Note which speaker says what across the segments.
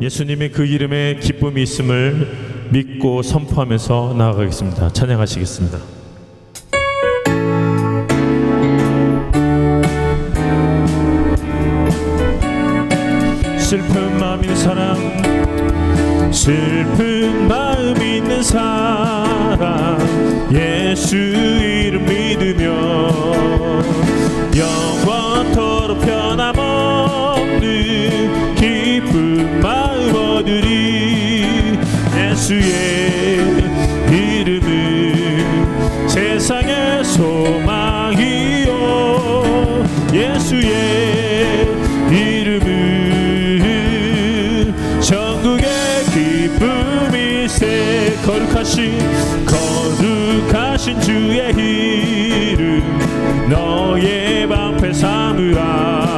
Speaker 1: 예수님의 그 이름에 기쁨이 있음을 믿고 선포하면서 나아가겠습니다. 찬양하시겠습니다. 슬픈 마음 있는 사람, 슬픈 마음 있는 사람, 예수 이름 믿으며 영원토록 변함없는 기쁜 마음 얻으리. 예수의 이름은 세상의 소망이요, 예수의 이름은 전국의 기쁨일세. 거룩하신 주의 이름 너의 방패 삼으라.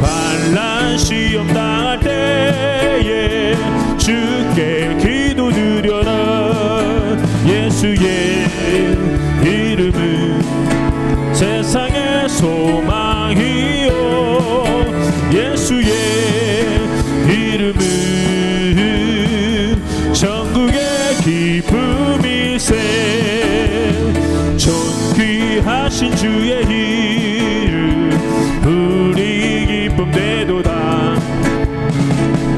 Speaker 1: 환난 시험 당할 때에 주께 기도드려라. 예수의 이름은 세상의 소망이요, 예수의 이름은 전국의 기쁨일세. 존귀하신 주의 이름 우리 기쁨 되도다.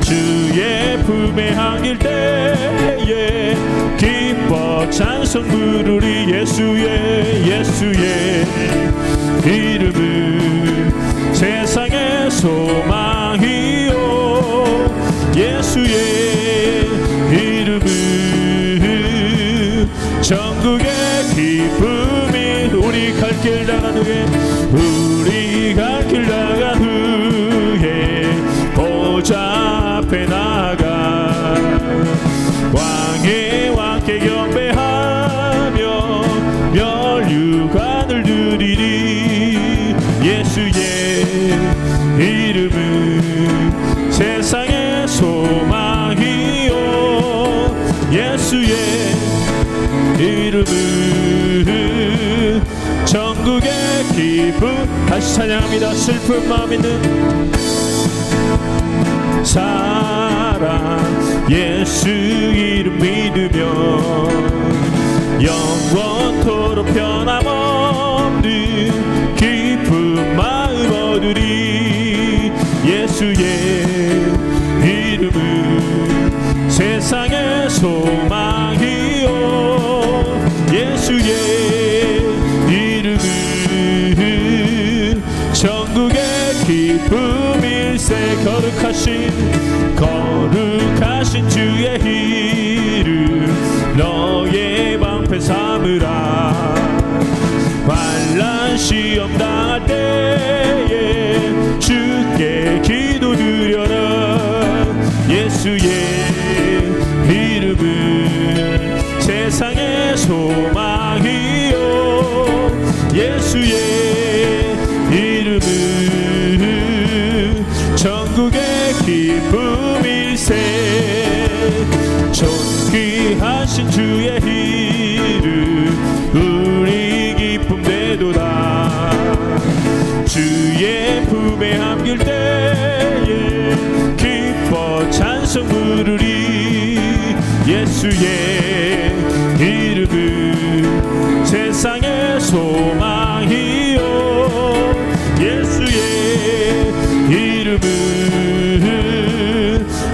Speaker 1: 주의 품에 안길 때에 기뻐 찬송 부르리. 예수의 이름은 세상의 소망이요, 예수의 이름은 전국의 기쁨이. 우리 갈 길 나간 후에, 우리 갈 길 나간 후에 보좌 앞에 나가 왕의 왕께 경배하며 멸류관을 드리리. 예수의 이름은 세상의 소망이요, 예수의 이름은 전국의 기쁨. 다시 찬양합니다. 슬픈 마음 있는 사람, 예수 이름 믿으며 영원토록 변함없는 기쁜 마음 얻으리. 예수의 이름은 세상의 소망이요, 예수의 이름은 전국의 기쁨일세. 거룩하신 주의 이름 너의 방패 삼으라. 환난 시험 당할 때에 주께 기도드려라. 예수의 이름은 세상의 소망이요, 예수의 이름은 전국의 기쁨일세. 존귀하신 주의 이름 우리 기쁨 되도다. 주의 품에 안길 때에 기뻐 찬송 부르리. 예수의 이름은 세상의 소망이요, 예수의 이름은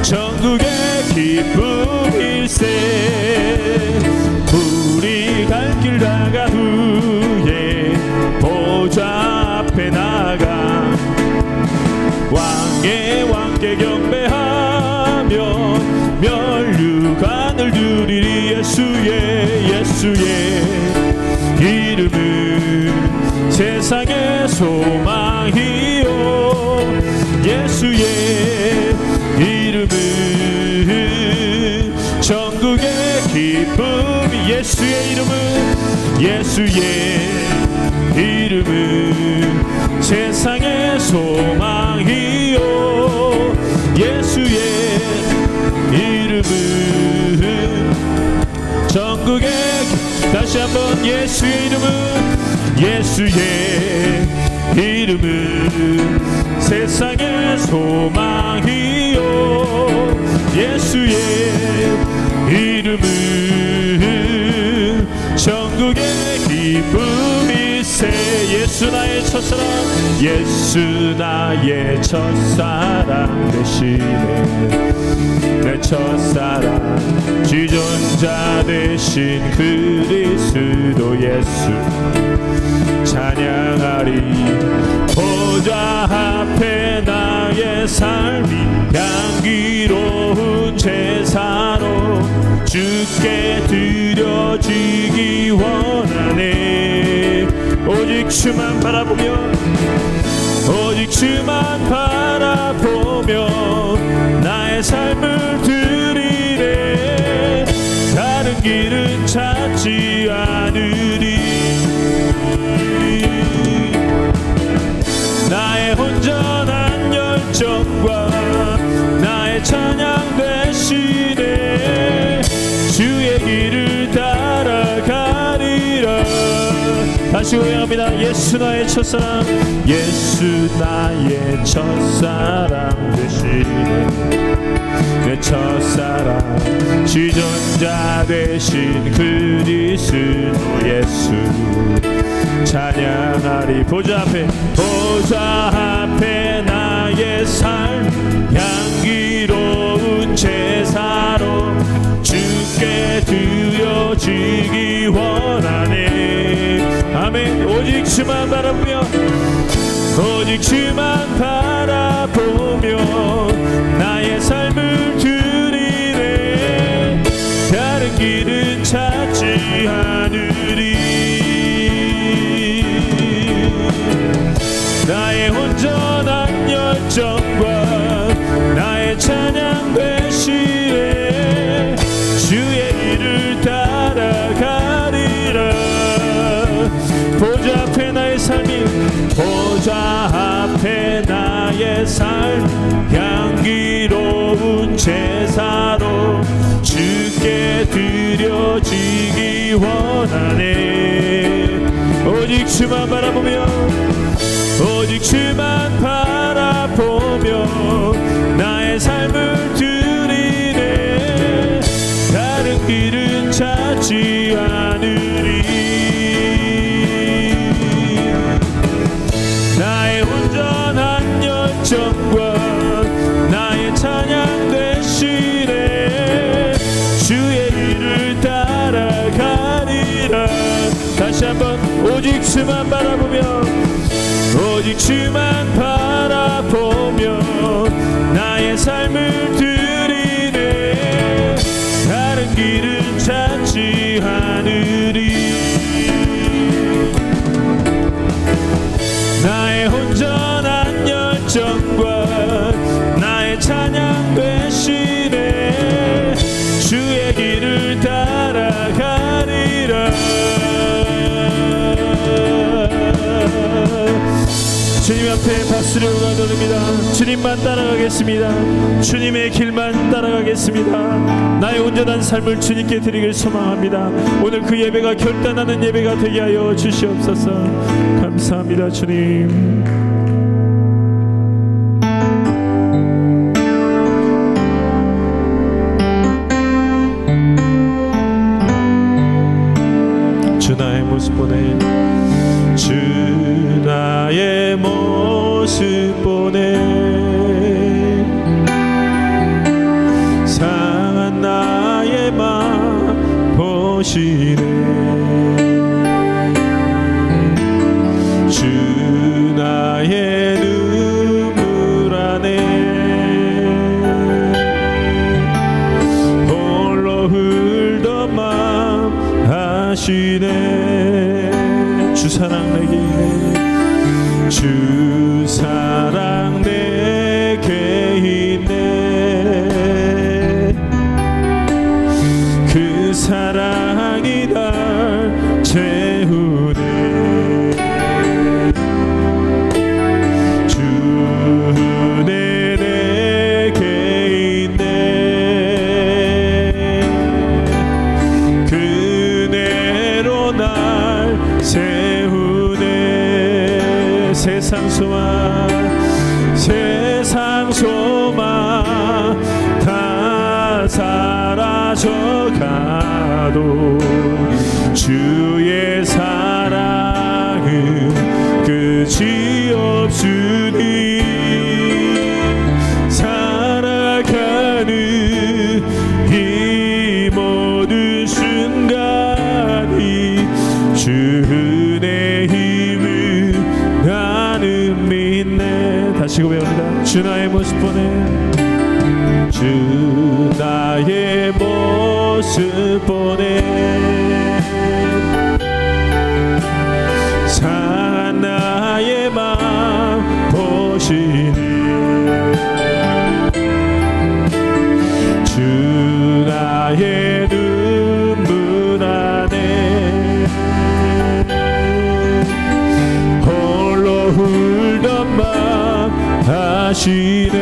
Speaker 1: 전국의 기쁨일세. 우리 갈 길 나간 후에 보좌 앞에 나가 왕의 왕께 경배하며 멸류관을 드리리. 예수의 이름은 세상의 소망이요, 예수의 이름은 전국의 기쁨. 예수의 이름은 세상의 소망이요, 예수의 이름은 전국의. 다시 한번 예수의 이름은, 예수의 이름은 세상의 소망이요 예수의 이름은 전국의 기쁨일세 예수 나의 첫사랑 예수 나의 첫사랑 되시네 내 첫사랑 지존자 되신 그리스도 예수 찬양하리 보좌 앞에 나의 삶이 향기로운 제사로 주께 드려지기 원하네 오직 주만 바라보며 오직 주만 바라보며 나의 삶을 드리네 다른 길은 찾지 않으리 나의 온전한 열정과 나의 찬양 대신에 주의 길을 따라가리라 다시 고백합니다 예수 나의 첫사랑 예수 나의 첫사랑 되시네 내 첫사랑 지존자 되신 그리스도 예수 찬양하리 보좌 앞에 나의 삶 향기로운 제사로 주께 드려지기 원하네 아멘 오직 주만 바라보며 오직 주만 바라보며 나의 삶을 드리네 다른 길은 찾지 않으리 나의 온전한 열정과 나의 찬양 되시네 주의 길을 따라가리라 보좌 앞에 나의 삶이 보좌 앞에 나의 삶 향기로운 제사로 주께 드려지기 원하네 오직 주만 바라보며 오직 주만 바라보며 나의 삶을 드리네 다른 길은 찾지 않으리 나의 온전한 열정과 나의 찬양 되시네 주의 길을 따라가리라 다시 한번 오직 주만 바라보며 오직 주만 바라보며 나의 삶을 드리네 다른 길은 찾지 않으리 나의 온전한 열정과 나의 찬양 되시네 주의 길을 따라가리라 주님 앞에 박수를 올려드립니다. 주님만 따라가겠습니다. 주님의 길만 따라가겠습니다. 나의 온전한 삶을 주님께 드리길 소망합니다. 오늘 그 예배가 결단하는 예배가 되게 하여 주시옵소서. 감사합니다 주님. 주 나의 모습 보내 주 나의 모습 보내 상한 나의 맘 보시네 주 나의 눈물 안에 홀로 흘던 맘 아시네 주 사랑 내게 있네 주 사랑 내게 있네 그 사랑이 날 채우네 주 은혜 내게 있네 그 은혜로 날 세우네 세상 세상 소망 다 사라져가도 주의 사랑은 끝이 없으니 살아가는 이 모든 순간이 주 은혜 힘을 나는 믿네. 다시 고백합니다. 주 나의 모습 보내, 주 나의 모습 보내, 상한 나의 맘 보시니 주 나의 눈물 안에 홀로 울던 맘 하시네.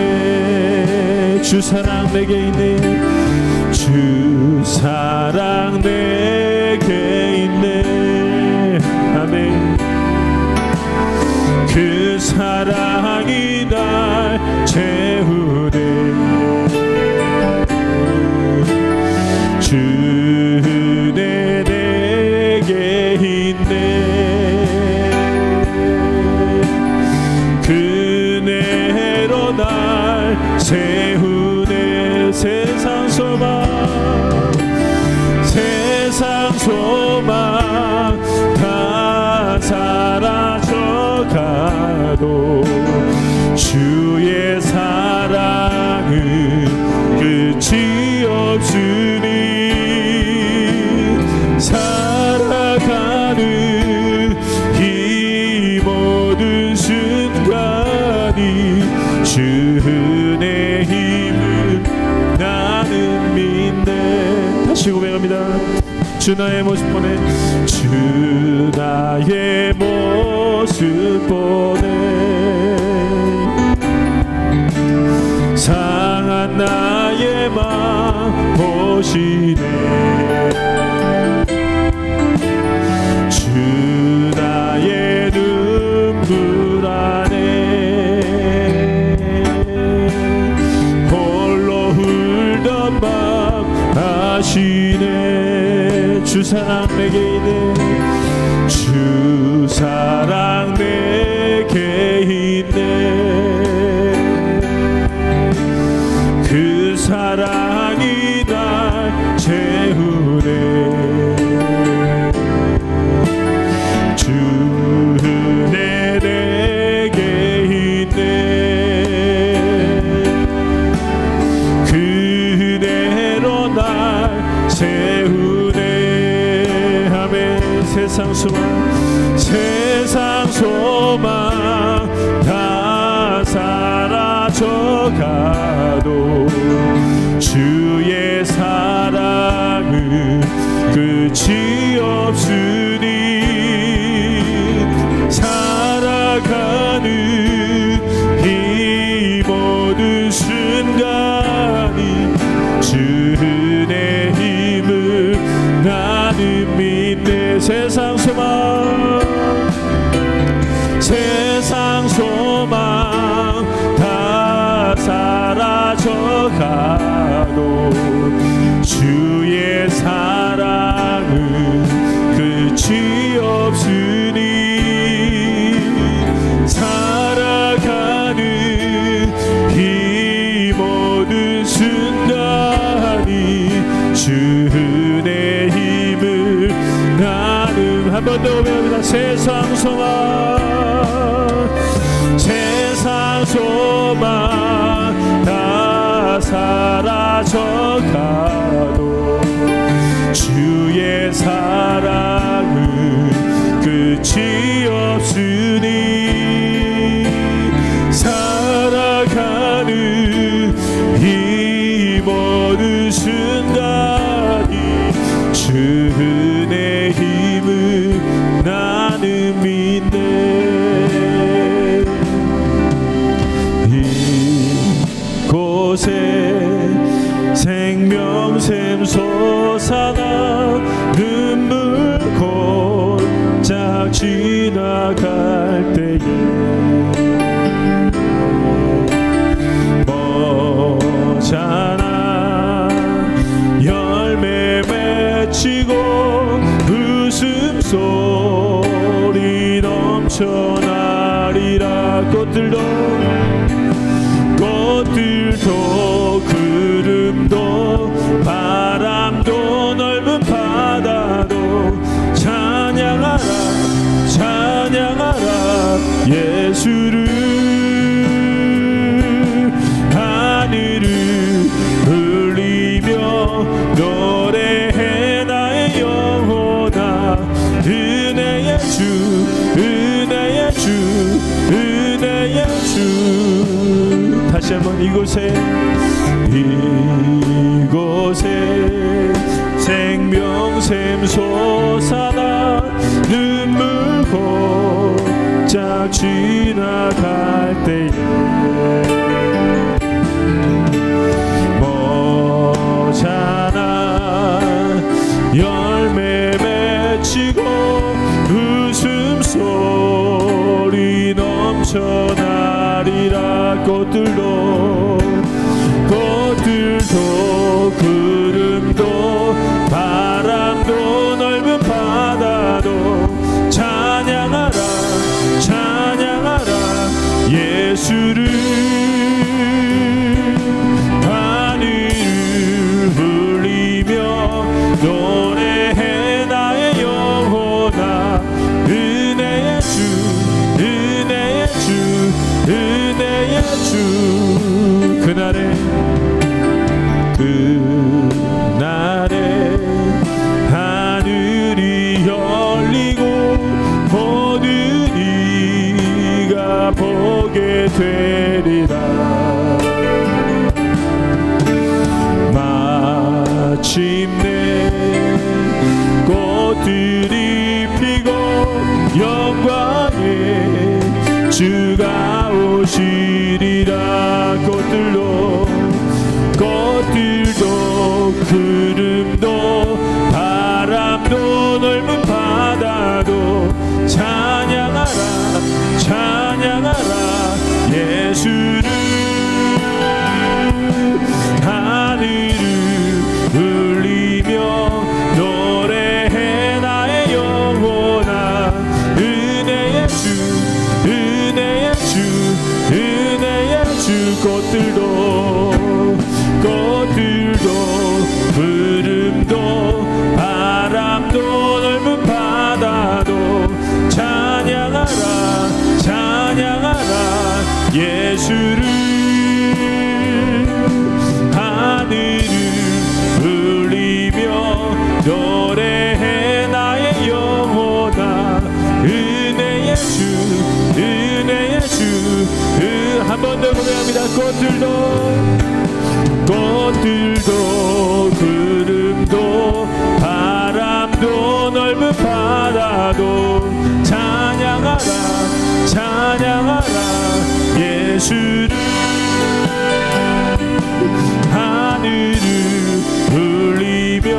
Speaker 1: 주 사랑 내게 있네, 주 사랑 내게 있네. 아멘. 그 사랑이 날 채우네. 주 은혜 내게 있네. 그 은혜로 날 세우네. 세상 소망 다 사라져가도 주의 사랑은 끝이 없으니 살아가는 이 모든 순간이 주 은혜 힘을 나는 믿네. 다시 고백합니다. 주 나의 모습 보내, 주 나의 모습 보내, 상한 나의 맘 보시네. 주 나의 눈물 안에 홀로 울던 맘 아시네. 주 사랑 내게 있네, 주 사랑 내게 있네. 그 사랑이 날 채우네. 주 은혜 내게 있네. 그 은혜로 날 채우네. 세상 소망 다 사라져가도 주의 사랑은 끝이 없으니 살아가는 이 모든 순간이 주 은혜 힘을 나는 믿네. 세상 소망 다 사라져가도 주의 사랑은 끝이 없으니 살아가는 이 모든 순간이 주 은혜 힘을 나는 한 번 더 외웁니다. 세상 소망 다 사라져가도 주의 사랑은 끝이 없으니 살아가는 이 모든 순간이 주 은혜 힘을 나는 믿네. 이곳에 생명샘 솟아나 눈물 골짝 지나갈 때에 웃음소리 넘쳐나리라. 꽃들도 구름도 바람도 넓은 바다도 찬양하라 찬양하라 예수를. 하늘을 울리며 노래해 나의 영혼아. 은혜의 주 은혜의 주 은혜의 주. 다시 한번 이곳에 생명샘 솟아나 눈물 곧자 지나갈 때에 머잖아 열매 맺히고 웃음소리 넘쳐나리라. 꽃들도 구름도 바람도 넓은 바다도 찬양하라 찬양하라 예수를. 하늘을 울리며 노래해 나의 영혼아. 은혜의 주 은혜의 주 은혜의 주. 그날에 하늘이 열리고 모든 이가 보게 되리라. 마침내 꽃들이 피고 영광의 주가 오시리라. 꽃들도 구름도 바람도 넓은 바다도 찬양하라 찬양하라 예수를. 하늘을 울리며 노래해 나의 영혼아. 은혜의 주 은혜의 주 은혜의 주. 꽃들도 구름도 바람도 넓은 바다도 찬양하라 찬양하라 예수를. 하늘을 울리며 노래해 나의 영혼아. 은혜의 주 은혜의 주. 한 번 더 고백합니다. 꽃들도 구름도 바람도 넓은 바다도 찬양하라 찬양하라 예수를. 하늘을 울리며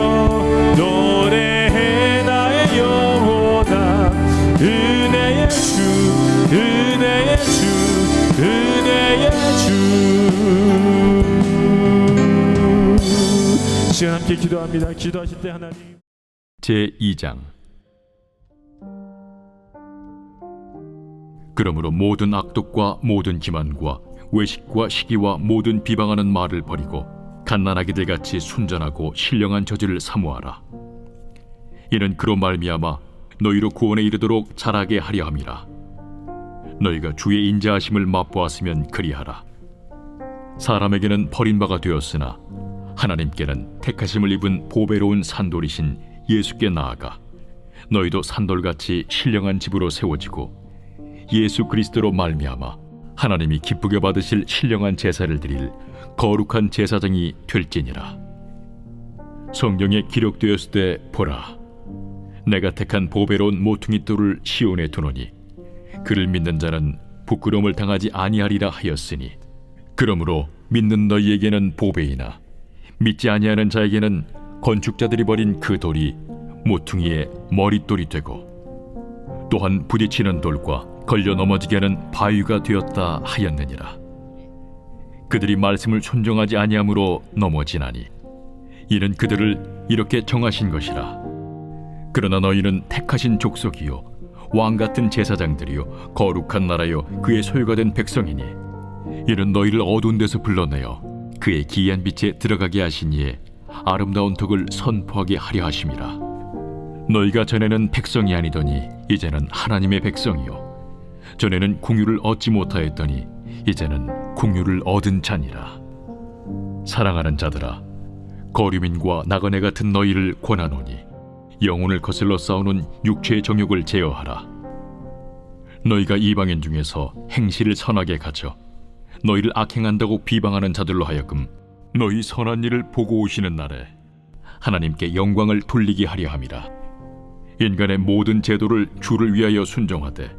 Speaker 1: 노래해 나의 영혼아. 은혜의 주 은혜의 주 은혜의 주. 지금 함께 기도합니다. 기도하실 때 하나님.
Speaker 2: 제2장. 그러므로 모든 악독과 모든 기만과 외식과 시기와 모든 비방하는 말을 버리고 갓난아기들 같이 순전하고 신령한 저지를 사모하라. 이는 그로 말미암아 너희로 구원에 이르도록 자라게 하려 함이라. 너희가 주의 인자하심을 맛보았으면 그리하라. 사람에게는 버림바가 되었으나 하나님께는 택하심을 입은 보배로운 산돌이신 예수께 나아가 너희도 산돌같이 신령한 집으로 세워지고 예수 그리스도로 말미암아 하나님이 기쁘게 받으실 신령한 제사를 드릴 거룩한 제사장이 될지니라. 성경에 기록되었을 때 보라, 내가 택한 보배로운 모퉁이 돌을 시온에 두노니 그를 믿는 자는 부끄러움을 당하지 아니하리라 하였으니, 그러므로 믿는 너희에게는 보배이나 믿지 아니하는 자에게는 건축자들이 버린 그 돌이 모퉁이의 머릿돌이 되고 또한 부딪히는 돌과 걸려 넘어지게 하는 바위가 되었다 하였느니라. 그들이 말씀을 순종하지 아니함으로 넘어지나니 이는 그들을 이렇게 정하신 것이라. 그러나 너희는 택하신 족속이요 왕 같은 제사장들이요 거룩한 나라요 그의 소유가 된 백성이니 이는 너희를 어두운 데서 불러내어 그의 기이한 빛에 들어가게 하신 이에 아름다운 덕을 선포하게 하려 하심이라. 너희가 전에는 백성이 아니더니 이제는 하나님의 백성이요 전에는 궁유를 얻지 못하였더니 이제는 궁유를 얻은 자니라. 사랑하는 자들아, 거류민과 나그네 같은 너희를 권하노니 영혼을 거슬러 싸우는 육체의 정욕을 제어하라. 너희가 이방인 중에서 행실을 선하게 가져 너희를 악행한다고 비방하는 자들로 하여금 너희 선한 일을 보고 오시는 날에 하나님께 영광을 돌리게 하려 함이라. 인간의 모든 제도를 주를 위하여 순종하되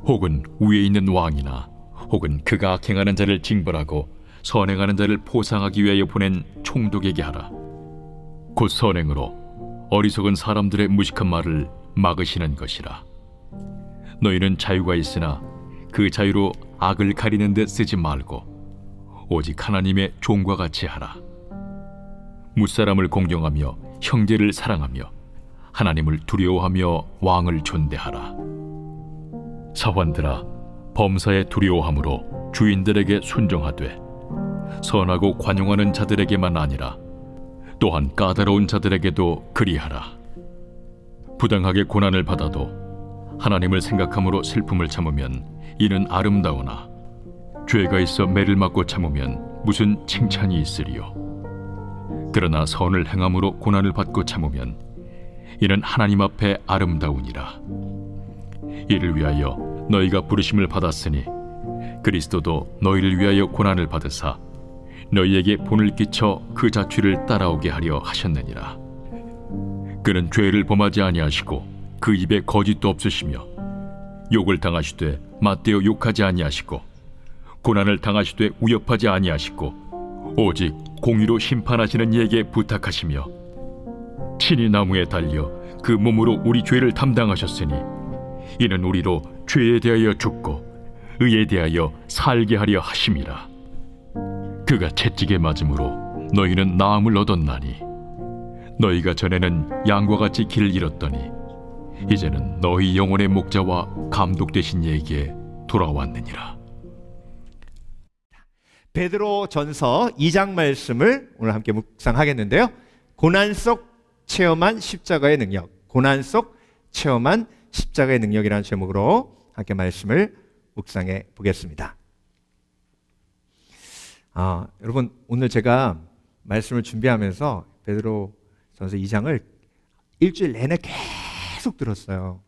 Speaker 2: 혹은 위에 있는 왕이나 혹은 그가 악행하는 자를 징벌하고 선행하는 자를 포상하기 위하여 보낸 총독에게 하라. 곧 선행으로 어리석은 사람들의 무식한 말을 막으시는 것이라. 너희는 자유가 있으나 그 자유로 악을 가리는 데 쓰지 말고 오직 하나님의 종과 같이 하라. 무사람을 공경하며 형제를 사랑하며 하나님을 두려워하며 왕을 존대하라. 사환들아, 범사에 두려워함으로 주인들에게 순종하되 선하고 관용하는 자들에게만 아니라 또한 까다로운 자들에게도 그리하라. 부당하게 고난을 받아도 하나님을 생각함으로 슬픔을 참으면 이는 아름다우나 죄가 있어 매를 맞고 참으면 무슨 칭찬이 있으리요. 그러나 선을 행함으로 고난을 받고 참으면 이는 하나님 앞에 아름다우니라. 이를 위하여 너희가 부르심을 받았으니 그리스도도 너희를 위하여 고난을 받으사 너희에게 본을 끼쳐 그 자취를 따라오게 하려 하셨느니라. 그는 죄를 범하지 아니하시고 그 입에 거짓도 없으시며 욕을 당하시되 맞대어 욕하지 아니하시고 고난을 당하시되 위협하지 아니하시고 오직 공의로 심판하시는 이에게 부탁하시며 친히 나무에 달려 그 몸으로 우리 죄를 담당하셨으니 이는 우리로 죄에 대하여 죽고 의에 대하여 살게 하려 하심이라. 그가 채찍에 맞음으로 너희는 나음을 얻었나니 너희가 전에는 양과 같이 길을 잃었더니 이제는 너희 영혼의 목자와 감독 되신 이에게 돌아왔느니라.
Speaker 3: 베드로전서 2장 말씀을 오늘 함께 묵상하겠는데요. 고난 속 체험한 십자가의 능력, 고난 속 체험한 십자가의 능력이라는 제목으로 함께 말씀을 묵상해 보겠습니다. 여러분, 오늘 제가 말씀을 준비하면서 베드로전서 2장을 일주일 내내 계속 들었어요.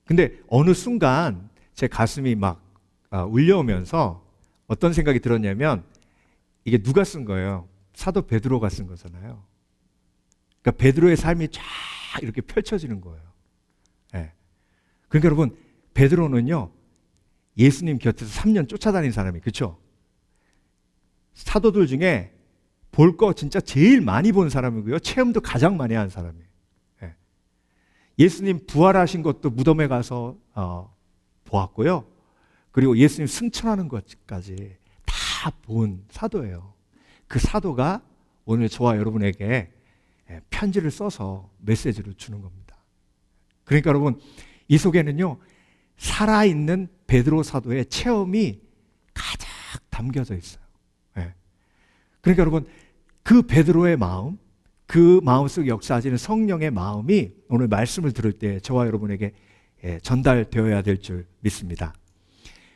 Speaker 3: 근데 어느 순간 제 가슴이 막 울려오면서 어떤 생각이 들었냐면 이게 누가 쓴 거예요? 사도 베드로가 쓴 거잖아요. 그러니까 베드로의 삶이 쫙 이렇게 펼쳐지는 거예요. 네. 그러니까 여러분, 베드로는요 예수님 곁에서 3년 쫓아다닌 사람이, 그렇죠? 사도들 중에 볼 거 진짜 제일 많이 본 사람이고요, 체험도 가장 많이 한 사람이에요. 네. 예수님 부활하신 것도 무덤에 가서 보았고요, 그리고 예수님 승천하는 것까지 다 본 사도예요. 그 사도가 오늘 저와 여러분에게 편지를 써서 메시지를 주는 겁니다. 그러니까 여러분, 이 속에는요 살아있는 베드로 사도의 체험이 가득 담겨져 있어요. 그러니까 여러분, 그 베드로의 마음, 그 마음속에 역사하시는 성령의 마음이 오늘 말씀을 들을 때 저와 여러분에게 전달되어야 될 줄 믿습니다.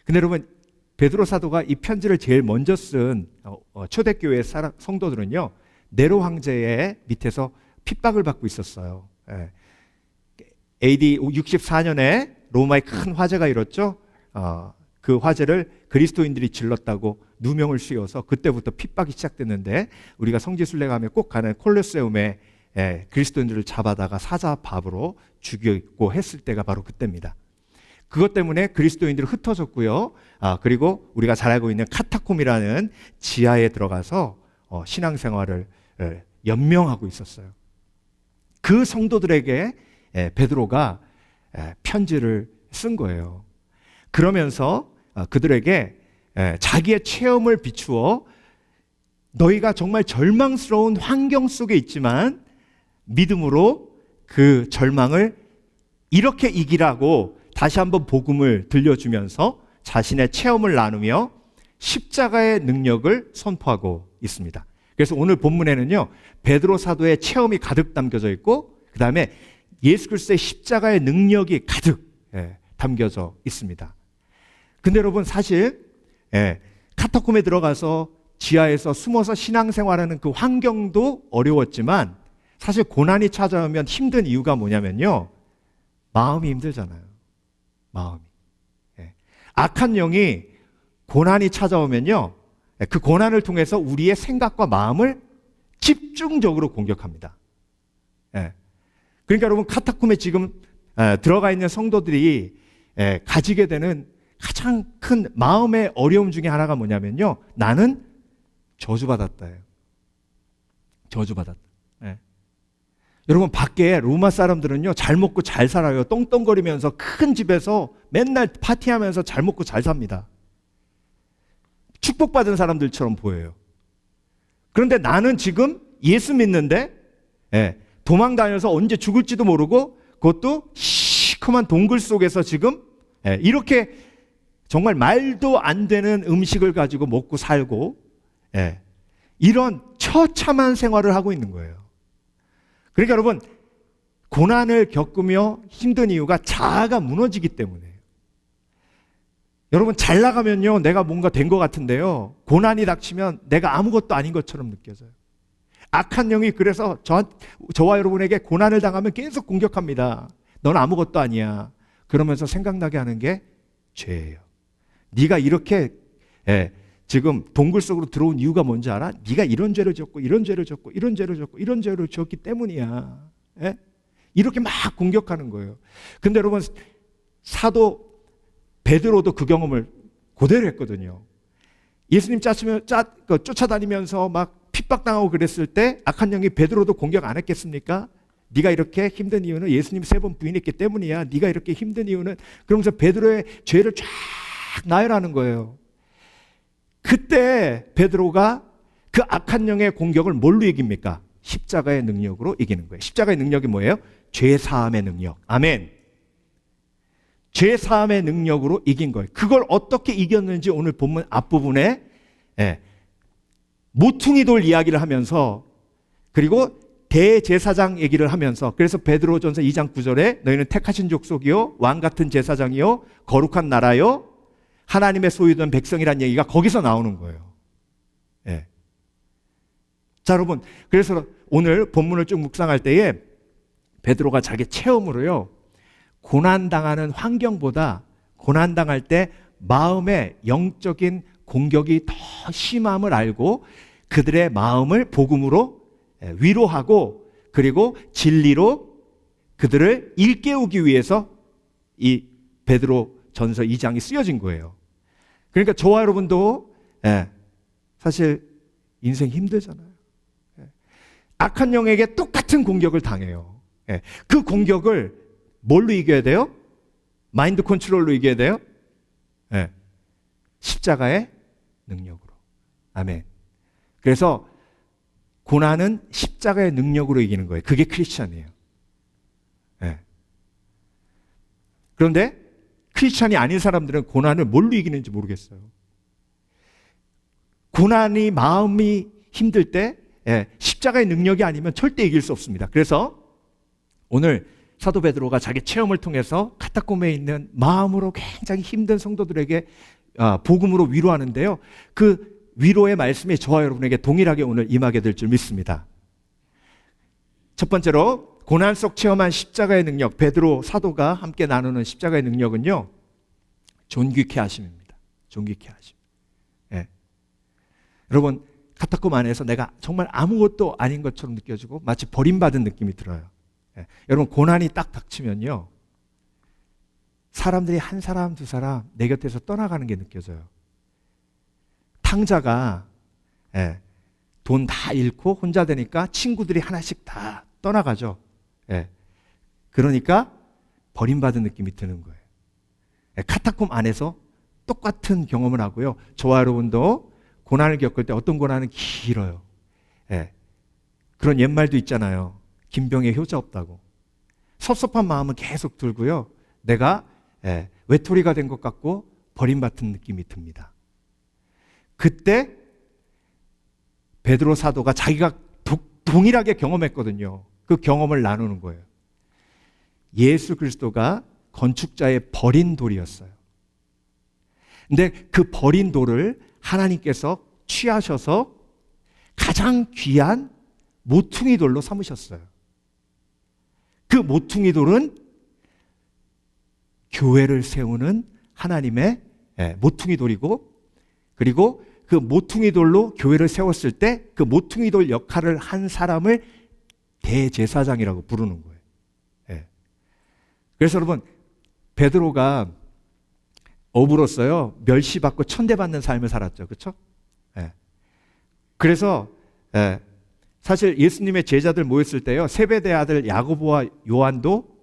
Speaker 3: 근데 여러분, 베드로 사도가 이 편지를 제일 먼저 쓴 초대교회 성도들은요 네로 황제의 밑에서 핍박을 받고 있었어요. AD 64년에 로마에 큰 화재가 일었죠. 그 화재를 그리스도인들이 질렀다고 누명을 씌워서 그때부터 핍박이 시작됐는데, 우리가 성지순례가면 꼭 가는 콜로세움에 그리스도인들을 잡아다가 사자밥으로 죽이고 했을 때가 바로 그때입니다. 그것 때문에 그리스도인들이 흩어졌고요. 그리고 우리가 잘 알고 있는 카타콤이라는 지하에 들어가서 신앙생활을 연명하고 있었어요. 그 성도들에게 베드로가 편지를 쓴 거예요. 그러면서 그들에게 자기의 체험을 비추어 너희가 정말 절망스러운 환경 속에 있지만 믿음으로 그 절망을 이렇게 이기라고 다시 한번 복음을 들려주면서 자신의 체험을 나누며 십자가의 능력을 선포하고 있습니다. 그래서 오늘 본문에는요, 베드로 사도의 체험이 가득 담겨져 있고, 그 다음에 예수 그리스도의 십자가의 능력이 가득 담겨져 있습니다. 근데 여러분, 사실 카타콤에 들어가서 지하에서 숨어서 신앙생활하는 그 환경도 어려웠지만, 사실 고난이 찾아오면 힘든 이유가 뭐냐면요, 마음이 힘들잖아요. 마음이. 악한 영이 고난이 찾아오면요, 그 고난을 통해서 우리의 생각과 마음을 집중적으로 공격합니다. 그러니까 여러분, 카타콤에 지금 들어가 있는 성도들이 가지게 되는 가장 큰 마음의 어려움 중에 하나가 뭐냐면요, 나는 저주받았다예요. 저주받았다. 여러분, 밖에 로마 사람들은요, 잘 먹고 잘 살아요. 똥똥거리면서 큰 집에서 맨날 파티하면서 잘 먹고 잘 삽니다. 축복받은 사람들처럼 보여요. 그런데 나는 지금 예수 믿는데 도망 다녀서 언제 죽을지도 모르고, 그것도 시커먼 동굴 속에서 지금 이렇게 정말 말도 안 되는 음식을 가지고 먹고 살고 이런 처참한 생활을 하고 있는 거예요. 그러니까 여러분, 고난을 겪으며 힘든 이유가 자아가 무너지기 때문에요. 여러분, 잘 나가면요, 내가 뭔가 된 것 같은데요, 고난이 닥치면 내가 아무것도 아닌 것처럼 느껴져요. 악한 영이 그래서 저와 여러분에게 고난을 당하면 계속 공격합니다. 넌 아무것도 아니야. 그러면서 생각나게 하는 게 죄예요. 네가 이렇게 지금 동굴 속으로 들어온 이유가 뭔지 알아? 네가 이런 죄를 졌고 이런 죄를 졌고 이런 죄를 졌고 이런 죄를 졌기 때문이야. 이렇게 막 공격하는 거예요. 근데 여러분, 사도 베드로도 그 경험을 그대로 했거든요. 예수님 쫓아다니면서 막 핍박당하고 그랬을 때 악한 영이 베드로도 공격 안 했겠습니까? 네가 이렇게 힘든 이유는 예수님 3번 부인했기 때문이야. 네가 이렇게 힘든 이유는, 그러면서 베드로의 죄를 쫙 나열하는 거예요. 그때 베드로가 그 악한 영의 공격을 뭘로 이깁니까? 십자가의 능력으로 이기는 거예요. 십자가의 능력이 뭐예요? 죄 사함의 능력. 아멘. 죄 사함의 능력으로 이긴 거예요. 그걸 어떻게 이겼는지 오늘 본문 앞부분에 모퉁이 돌 이야기를 하면서, 그리고 대제사장 얘기를 하면서, 그래서 베드로전서 2장 9절에 너희는 택하신 족속이요 왕 같은 제사장이요 거룩한 나라요 하나님의 소유된 백성이라는 얘기가 거기서 나오는 거예요. 자, 여러분, 그래서 오늘 본문을 쭉 묵상할 때에 베드로가 자기 체험으로요, 고난당하는 환경보다 고난당할 때 마음의 영적인 공격이 더 심함을 알고 그들의 마음을 복음으로 위로하고, 그리고 진리로 그들을 일깨우기 위해서 이 베드로 전서 2장이 쓰여진 거예요. 그러니까 저와 여러분도 사실 인생 힘들잖아요. 악한 영에게 똑같은 공격을 당해요. 그 공격을 뭘로 이겨야 돼요? 마인드 컨트롤로 이겨야 돼요? 십자가의 능력으로. 아멘. 그래서 고난은 십자가의 능력으로 이기는 거예요. 그게 크리스찬이에요. 그런데 크리스찬이 아닌 사람들은 고난을 뭘로 이기는지 모르겠어요. 고난이 마음이 힘들 때 십자가의 능력이 아니면 절대 이길 수 없습니다. 그래서 오늘 사도 베드로가 자기 체험을 통해서 카타콤에 있는 마음으로 굉장히 힘든 성도들에게 복음으로 위로하는데요, 그 위로의 말씀이 저와 여러분에게 동일하게 오늘 임하게 될 줄 믿습니다. 첫 번째로 고난 속 체험한 십자가의 능력, 베드로 사도가 함께 나누는 십자가의 능력은요, 존귀케 하심입니다. 존귀케 하심. 여러분, 카타콤 안에서 내가 정말 아무것도 아닌 것처럼 느껴지고 마치 버림받은 느낌이 들어요. 여러분, 고난이 딱 닥치면요, 사람들이 한 사람 두 사람 내 곁에서 떠나가는 게 느껴져요. 탕자가 돈 다 잃고 혼자 되니까 친구들이 하나씩 다 떠나가죠. 그러니까 버림받은 느낌이 드는 거예요. 카타콤 안에서 똑같은 경험을 하고요, 저와 여러분도 고난을 겪을 때 어떤 고난은 길어요. 그런 옛말도 있잖아요. 김병에 효자 없다고. 섭섭한 마음은 계속 들고요. 내가 외톨이가 된 것 같고 버림받은 느낌이 듭니다. 그때 베드로 사도가 자기가 동일하게 경험했거든요. 그 경험을 나누는 거예요. 예수 그리스도가 건축자의 버린 돌이었어요. 근데 그 버린 돌을 하나님께서 취하셔서 가장 귀한 모퉁이 돌로 삼으셨어요. 그 모퉁이 돌은 교회를 세우는 하나님의 모퉁이 돌이고, 그리고 그 모퉁이 돌로 교회를 세웠을 때 그 모퉁이 돌 역할을 한 사람을 대제사장이라고 부르는 거예요. 그래서 여러분, 베드로가 어부로서요 멸시받고 천대받는 삶을 살았죠. 그렇죠? 그래서 사실 예수님의 제자들 모였을 때요, 세베대 아들 야고보와 요한도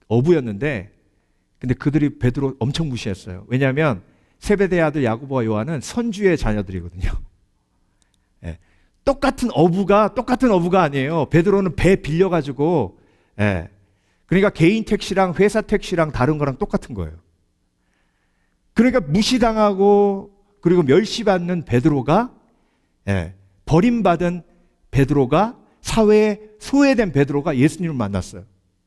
Speaker 3: 어부였는데, 근데 그들이 베드로 엄청 무시했어요. 왜냐하면 세베대 아들 야고보와 요한은 선주의 자녀들이거든요. 똑같은 어부가 아니에요. 베드로는 배 빌려가지고, 그러니까 개인 택시랑 회사 택시랑 다른 거랑 똑같은 거예요. 그러니까 무시당하고 그리고 멸시받는 베드로가, 버림받은 베드로가, 사회에 소외된 베드로가 예수님을 만났어요.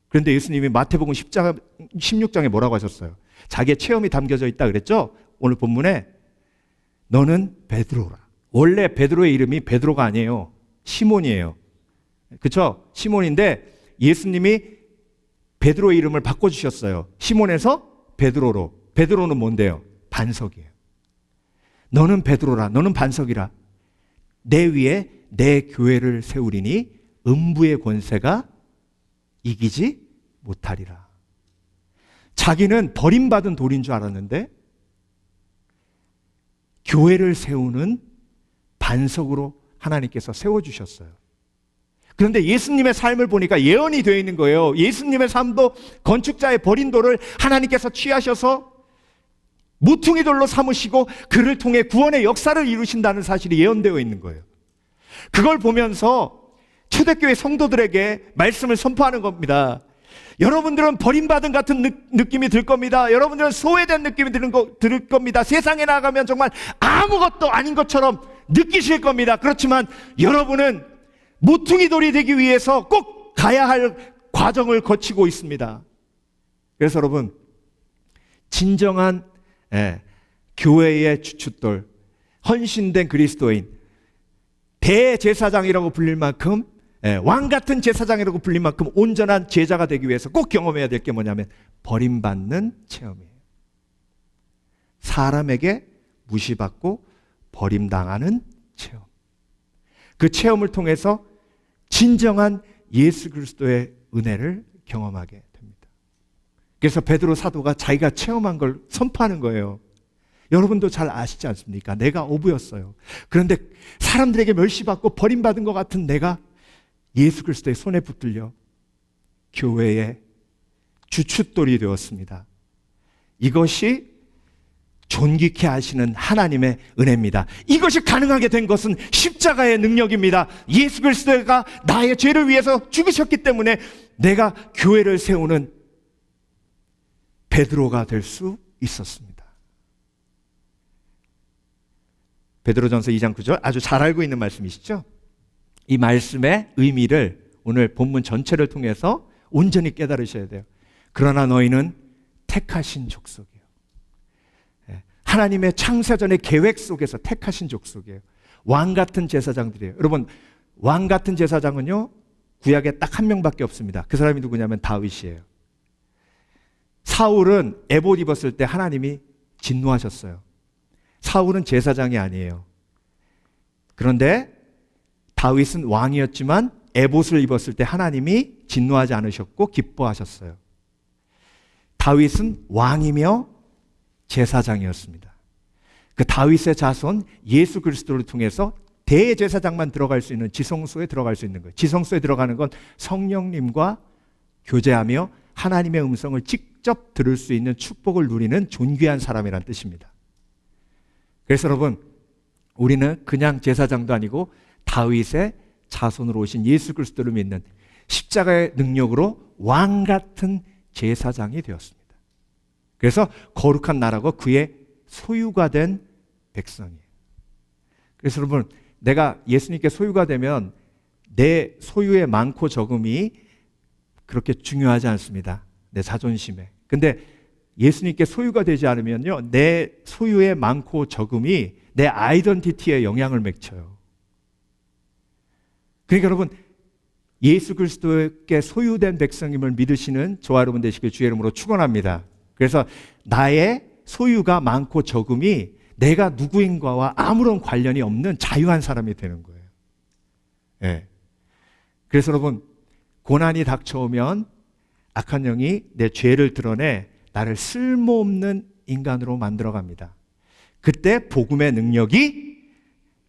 Speaker 3: 그런데 예수님이 마태복음 16장에 뭐라고 하셨어요? 자기의 체험이 담겨져 있다 그랬죠? 오늘 본문에 너는 베드로라. 원래 베드로의 이름이 베드로가 아니에요. 시몬이에요. 그렇죠? 시몬인데 예수님이 베드로의 이름을 바꿔주셨어요. 시몬에서 베드로로. 베드로는 뭔데요? 반석이에요. 너는 베드로라. 너는 반석이라. 내 위에 내 교회를 세우리니 음부의 권세가 이기지 못하리라. 자기는 버림받은 돌인 줄 알았는데 교회를 세우는 반석으로 하나님께서 세워주셨어요. 그런데 예수님의 삶을 보니까 예언이 되어 있는 거예요. 예수님의 삶도 건축자의 버린 돌을 하나님께서 취하셔서 모퉁이 돌로 삼으시고 그를 통해 구원의 역사를 이루신다는 사실이 예언되어 있는 거예요. 그걸 보면서 초대교회 성도들에게 말씀을 선포하는 겁니다. 여러분들은 버림받은 같은 느낌이 들 겁니다. 여러분들은 소외된 느낌이 들 겁니다. 세상에 나가면 정말 아무것도 아닌 것처럼 느끼실 겁니다. 그렇지만 여러분은 모퉁이 돌이 되기 위해서 꼭 가야 할 과정을 거치고 있습니다. 그래서 여러분, 진정한 교회의 주춧돌, 헌신된 그리스도인, 대제사장이라고 불릴 만큼, 왕 같은 제사장이라고 불릴 만큼 온전한 제자가 되기 위해서 꼭 경험해야 될 게 뭐냐면 버림받는 체험이에요. 사람에게 무시받고 버림당하는 체험. 그 체험을 통해서 진정한 예수 그리스도의 은혜를 경험하게 됩니다. 그래서 베드로 사도가 자기가 체험한 걸 선포하는 거예요. 여러분도 잘 아시지 않습니까? 내가 어부였어요. 그런데 사람들에게 멸시받고 버림받은 것 같은 내가 예수 그리스도의 손에 붙들려 교회의 주춧돌이 되었습니다. 이것이 존귀케 하시는 하나님의 은혜입니다. 이것이 가능하게 된 것은 십자가의 능력입니다. 예수 그리스도가 나의 죄를 위해서 죽으셨기 때문에 내가 교회를 세우는 베드로가 될 수 있었습니다. 베드로전서 2장 9절 아주 잘 알고 있는 말씀이시죠? 이 말씀의 의미를 오늘 본문 전체를 통해서 온전히 깨달으셔야 돼요. 그러나 너희는 택하신 족속이에요. 하나님의 창세전의 계획 속에서 택하신 족속이에요. 왕 같은 제사장들이에요. 여러분, 왕 같은 제사장은요, 구약에 딱 한 명밖에 없습니다. 그 사람이 누구냐면 다윗이에요. 사울은 에봇 입었을 때 하나님이 진노하셨어요. 사울은 제사장이 아니에요. 그런데 다윗은 왕이었지만 에봇을 입었을 때 하나님이 진노하지 않으셨고 기뻐하셨어요. 다윗은 왕이며 제사장이었습니다. 그 다윗의 자손 예수 그리스도를 통해서 대제사장만 들어갈 수 있는 지성소에 들어갈 수 있는 거예요. 지성소에 들어가는 건 성령님과 교제하며 하나님의 음성을 직접 들을 수 있는 축복을 누리는 존귀한 사람이란 뜻입니다. 그래서 여러분, 우리는 그냥 제사장도 아니고 다윗의 자손으로 오신 예수 그리스도를 믿는 십자가의 능력으로 왕 같은 제사장이 되었습니다. 그래서 거룩한 나라고 그의 소유가 된 백성이에요. 그래서 여러분, 내가 예수님께 소유가 되면 내 소유의 많고 적음이 그렇게 중요하지 않습니다. 내 자존심에. 근데 예수님께 소유가 되지 않으면요, 내 소유의 많고 적음이 내 아이덴티티에 영향을 미쳐요. 그러니까 여러분, 예수 그리스도께 소유된 백성임을 믿으시는 저와 여러분 되시길 주의 이름으로 축원합니다. 그래서 나의 소유가 많고 적음이 내가 누구인가와 아무런 관련이 없는 자유한 사람이 되는 거예요. 네. 그래서 여러분, 고난이 닥쳐오면 악한 영이 내 죄를 드러내 나를 쓸모없는 인간으로 만들어갑니다. 그때 복음의 능력이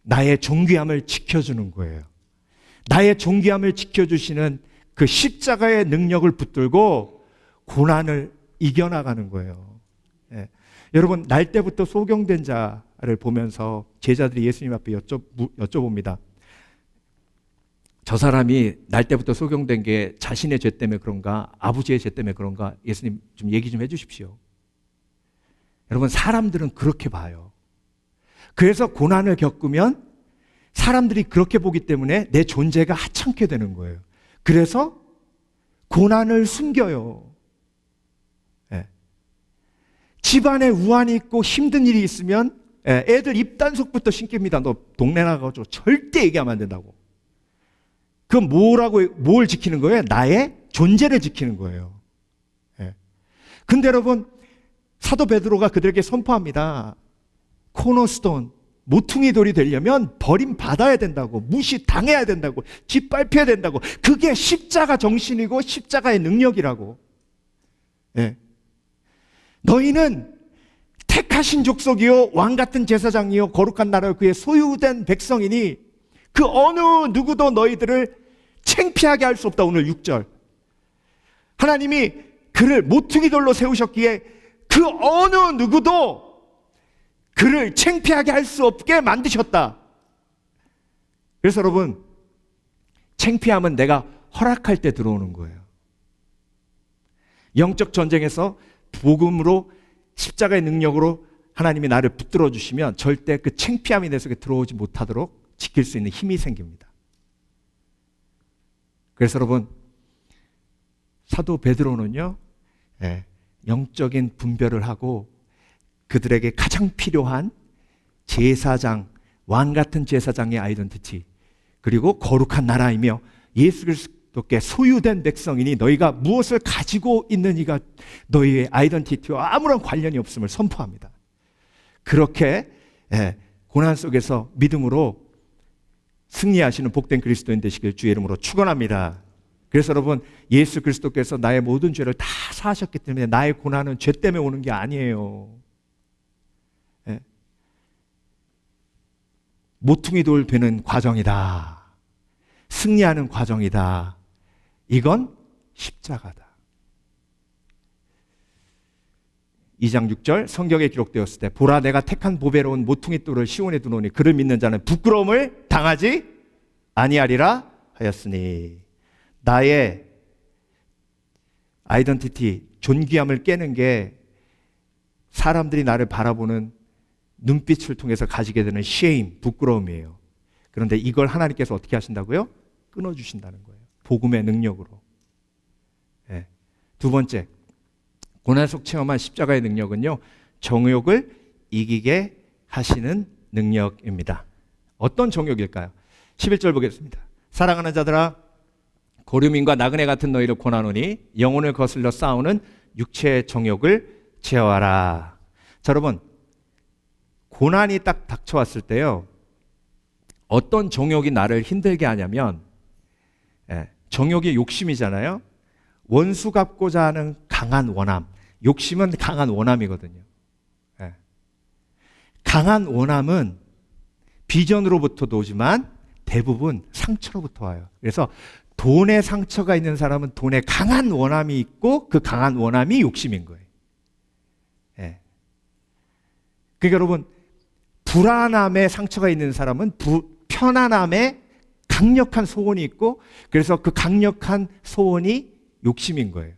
Speaker 3: 나의 존귀함을 지켜주는 거예요. 나의 존귀함을 지켜주시는 그 십자가의 능력을 붙들고 고난을 이겨나가는 거예요. 예. 여러분, 날 때부터 소경된 자를 보면서 제자들이 예수님 앞에 여쭤봅니다. 저 사람이 날 때부터 소경된 게 자신의 죄 때문에 그런가, 아버지의 죄 때문에 그런가, 예수님 좀 얘기 좀 해주십시오. 여러분, 사람들은 그렇게 봐요. 그래서 고난을 겪으면 사람들이 그렇게 보기 때문에 내 존재가 하찮게 되는 거예요. 그래서 고난을 숨겨요. 예. 집안에 우환이 있고 힘든 일이 있으면 애들 입단속부터 신깁니다. 너 동네 나가서 절대 얘기하면 안 된다고. 그건 뭘 지키는 거예요? 나의 존재를 지키는 거예요. 예. 근데 여러분, 사도 베드로가 그들에게 선포합니다. 코너스톤, 모퉁이 돌이 되려면 버림받아야 된다고, 무시당해야 된다고, 짓밟혀야 된다고. 그게 십자가 정신이고 십자가의 능력이라고. 예. 너희는 택하신 족속이요 왕같은 제사장이요 거룩한 나라요 그의 소유된 백성이니 그 어느 누구도 너희들을 창피하게 할 수 없다. 오늘 6절. 하나님이 그를 모퉁이 돌로 세우셨기에 그 어느 누구도 그를 창피하게 할 수 없게 만드셨다. 그래서 여러분, 창피함은 내가 허락할 때 들어오는 거예요. 영적 전쟁에서 복음으로 십자가의 능력으로 하나님이 나를 붙들어 주시면 절대 그 창피함이 내 속에 들어오지 못하도록 지킬 수 있는 힘이 생깁니다. 그래서 여러분, 사도 베드로는요, 영적인 분별을 하고 그들에게 가장 필요한 제사장, 왕 같은 제사장의 아이덴티티, 그리고 거룩한 나라이며 예수 그리스도께 소유된 백성이니 너희가 무엇을 가지고 있느니가 너희의 아이덴티티와 아무런 관련이 없음을 선포합니다. 그렇게 고난 속에서 믿음으로 승리하시는 복된 그리스도인 되시길 주의 이름으로 축원합니다. 그래서 여러분, 예수 그리스도께서 나의 모든 죄를 다 사하셨기 때문에 나의 고난은 죄 때문에 오는 게 아니에요. 모퉁이 돌 되는 과정이다. 승리하는 과정이다. 이건 십자가다. 2장 6절 성경에 기록되었을 때 보라 내가 택한 보배로운 모퉁이 돌을 시온에 두노니 그를 믿는 자는 부끄러움을 당하지 아니하리라 하였으니 나의 아이덴티티, 존귀함을 깨는 게 사람들이 나를 바라보는 눈빛을 통해서 가지게 되는 shame, 부끄러움이에요. 그런데 이걸 하나님께서 어떻게 하신다고요? 끊어주신다는 거예요. 복음의 능력으로. 두 번째, 고난 속 체험한 십자가의 능력은요, 정욕을 이기게 하시는 능력입니다. 어떤 정욕일까요? 11절 보겠습니다. 사랑하는 자들아, 고름인과 나그네 같은 너희를 권하노니 영혼을 거슬러 싸우는 육체의 정욕을 제어하라. 자, 여러분, 고난이 딱 닥쳐왔을 때요, 어떤 정욕이 나를 힘들게 하냐면, 정욕이 욕심이잖아요. 원수 갚고자 하는 강한 원함. 욕심은 강한 원함이거든요. 강한 원함은 비전으로부터도 오지만 대부분 상처로부터 와요. 그래서 돈에 상처가 있는 사람은 돈에 강한 원함이 있고 그 강한 원함이 욕심인 거예요. 그러니까 여러분, 불안함에 상처가 있는 사람은 편안함에 강력한 소원이 있고, 그래서 그 강력한 소원이 욕심인 거예요.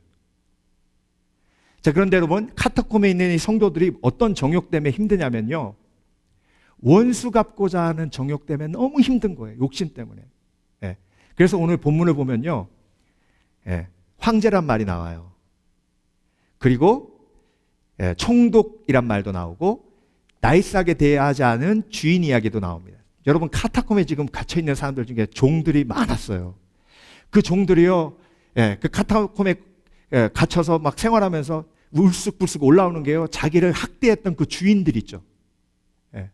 Speaker 3: 자, 그런데 여러분, 카타콤에 있는 이 성도들이 어떤 정욕 때문에 힘드냐면요, 원수 갚고자 하는 정욕 때문에 너무 힘든 거예요. 욕심 때문에. 예. 그래서 오늘 본문을 보면요, 예, 황제란 말이 나와요. 그리고 예, 총독이란 말도 나오고, 나이스하게 대하지 않은 주인 이야기도 나옵니다. 여러분, 카타콤에 지금 갇혀 있는 사람들 중에 종들이 많았어요. 그 종들이요, 예, 그 카타콤에 예, 갇혀서 막 생활하면서 울쑥불쑥 올라오는 게요, 자기를 학대했던 그 주인들 있죠. 예.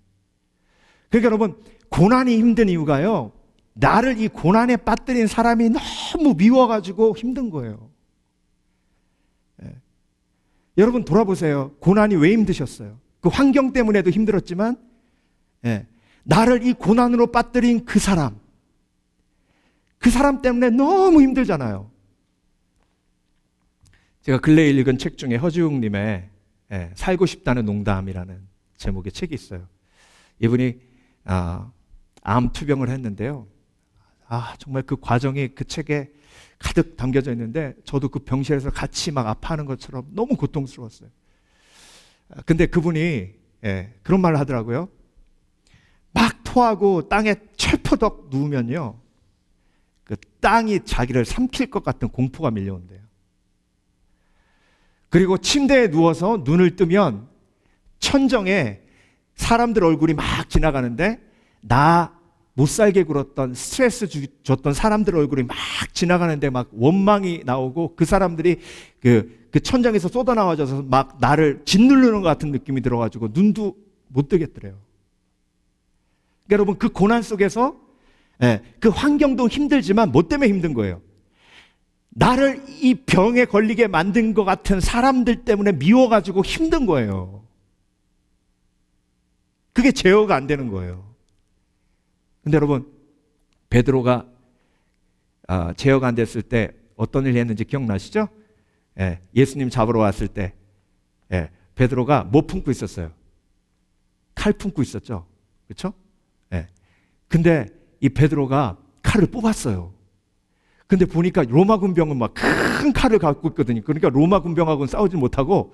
Speaker 3: 그러니까 여러분, 고난이 힘든 이유가요, 나를 이 고난에 빠뜨린 사람이 너무 미워가지고 힘든 거예요. 예. 여러분 돌아보세요. 고난이 왜 힘드셨어요? 그 환경 때문에도 힘들었지만, 예, 나를 이 고난으로 빠뜨린 그 사람 때문에 너무 힘들잖아요. 제가 근래에 읽은 책 중에 허지웅님의 예, 살고 싶다는 농담이라는 제목의 책이 있어요. 이분이 암 투병을 했는데요. 정말 그 과정이 그 책에 가득 담겨져 있는데, 저도 그 병실에서 같이 막 아파하는 것처럼 너무 고통스러웠어요. 근데 그분이 예, 그런 말을 하더라고요. 막 토하고 땅에 철퍼덕 누우면요, 그 땅이 자기를 삼킬 것 같은 공포가 밀려온대요. 그리고 침대에 누워서 눈을 뜨면 천정에 사람들 얼굴이 막 지나가는데, 나 못 살게 굴었던, 스트레스 줬던 사람들 얼굴이 막 지나가는데 막 원망이 나오고, 그 사람들이 그 천장에서 쏟아나와져서 막 나를 짓누르는 것 같은 느낌이 들어가지고 눈도 못 뜨겠더래요. 그러니까 여러분, 그 고난 속에서 예, 그 환경도 힘들지만 뭐 때문에 힘든 거예요? 나를 이 병에 걸리게 만든 것 같은 사람들 때문에 미워가지고 힘든 거예요. 그게 제어가 안 되는 거예요. 근데 여러분, 베드로가 제어가 안 됐을 때 어떤 일을 했는지 기억나시죠? 예, 예수님 잡으러 왔을 때 예, 베드로가 뭐 품고 있었어요? 칼 품고 있었죠. 그렇죠? 예. 근데 이 베드로가 칼을 뽑았어요. 근데 보니까 로마 군병은 막 큰 칼을 갖고 있거든요. 그러니까 로마 군병하고는 싸우지 못하고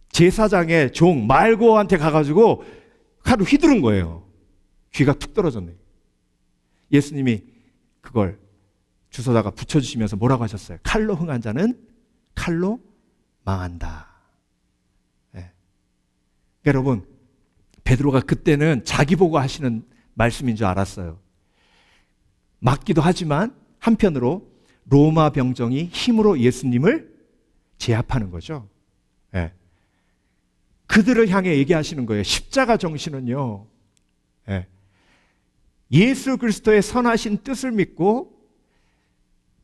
Speaker 3: 제사장의 종 말고한테 가가지고 칼을 휘두른 거예요. 귀가 툭 떨어졌네. 예수님이 그걸 주워다가 붙여주시면서 뭐라고 하셨어요? 칼로 흥한 자는 칼로 망한다. 네. 여러분, 베드로가 그때는 자기 보고 하시는 말씀인 줄 알았어요. 맞기도 하지만 한편으로 로마 병정이 힘으로 예수님을 제압하는 거죠. 네. 그들을 향해 얘기하시는 거예요. 십자가 정신은요, 네, 예수 그리스도의 선하신 뜻을 믿고